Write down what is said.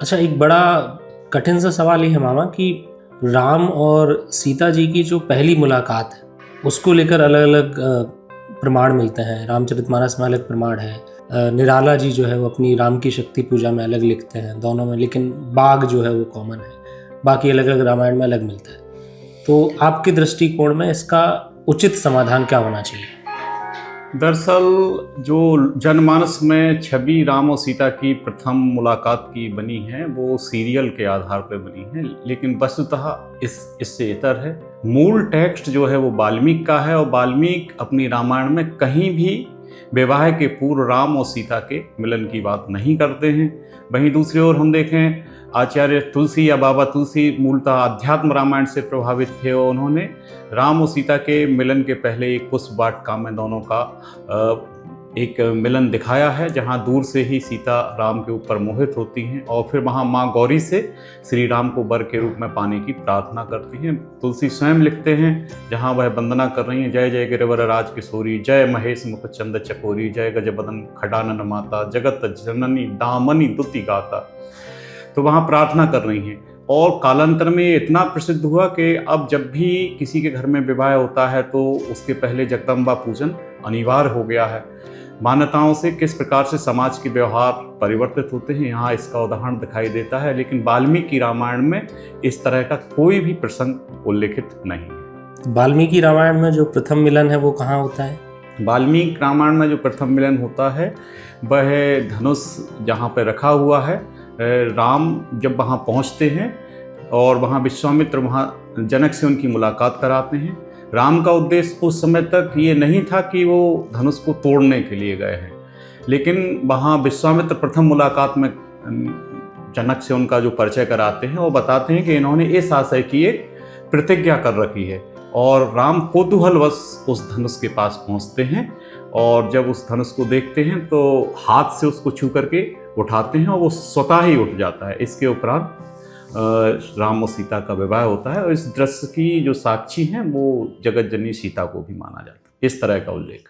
अच्छा, एक बड़ा कठिन सा सवाल ये है मामा कि राम और सीता जी की जो पहली मुलाकात है उसको लेकर अलग अलग प्रमाण मिलते हैं। रामचरितमानस में अलग प्रमाण है। निराला जी जो है वो अपनी राम की शक्ति पूजा में अलग लिखते हैं दोनों में, लेकिन बाग जो है वो कॉमन है। बाकी अलग अलग रामायण में अलग मिलता है। तो आपके दृष्टिकोण में इसका उचित समाधान क्या होना चाहिए? दरअसल जो जनमानस में छवि राम और सीता की प्रथम मुलाकात की बनी है वो सीरियल के आधार पर बनी है, लेकिन वस्तुतः इससे इतर है। मूल टेक्स्ट जो है वो वाल्मीकि का है और वाल्मीकि अपनी रामायण में कहीं भी विवाह के पूर्व राम और सीता के मिलन की बात नहीं करते हैं। वहीं दूसरी ओर हम देखें, आचार्य तुलसी या बाबा तुलसी मूलतः अध्यात्म रामायण से प्रभावित थे और उन्होंने राम और सीता के मिलन के पहले एक पुष्प वाटिका में दोनों का एक मिलन दिखाया है, जहां दूर से ही सीता राम के ऊपर मोहित होती हैं और फिर वहां मां गौरी से श्री राम को वर के रूप में पाने की प्रार्थना करती हैं। तुलसी स्वयं लिखते हैं, जहां वह वंदना कर रही हैं, जय जय गिरिवर राज किशोरी, जय महेश मुख चंद चकोरी, जय गजबदन खडानन माता, जगत जननी दामनी दुति गाता। तो वहाँ प्रार्थना कर रही हैं और कालांतर में ये इतना प्रसिद्ध हुआ कि अब जब भी किसी के घर में विवाह होता है तो उसके पहले जगदम्बा पूजन अनिवार्य हो गया है। मान्यताओं से किस प्रकार से समाज के व्यवहार परिवर्तित होते हैं, यहाँ इसका उदाहरण दिखाई देता है। लेकिन वाल्मीकि रामायण में इस तरह का कोई भी प्रसंग उल्लेखित नहीं है। वाल्मीकि रामायण में जो प्रथम मिलन है वो कहाँ होता है? वाल्मीकि रामायण में जो प्रथम मिलन होता है वह धनुष जहाँ पर रखा हुआ है, राम जब वहाँ पहुँचते हैं और वहाँ विश्वामित्र वहाँ जनक से उनकी मुलाकात कराते हैं। राम का उद्देश्य उस समय तक ये नहीं था कि वो धनुष को तोड़ने के लिए गए हैं, लेकिन वहाँ विश्वामित्र प्रथम मुलाकात में जनक से उनका जो परिचय कराते हैं वो बताते हैं कि इन्होंने इस आशय की एक प्रतिज्ञा कर रखी है। और राम कौतूहलवश उस धनुष के पास पहुँचते हैं और जब उस धनुष को देखते हैं तो हाथ से उसको छू करके उठाते हैं और वो स्वतः ही उठ जाता है। इसके उपरांत राम और सीता का विवाह होता है और इस दृश्य की जो साक्षी हैं वो जगत जननी सीता को भी माना जाता है। इस तरह का उल्लेख।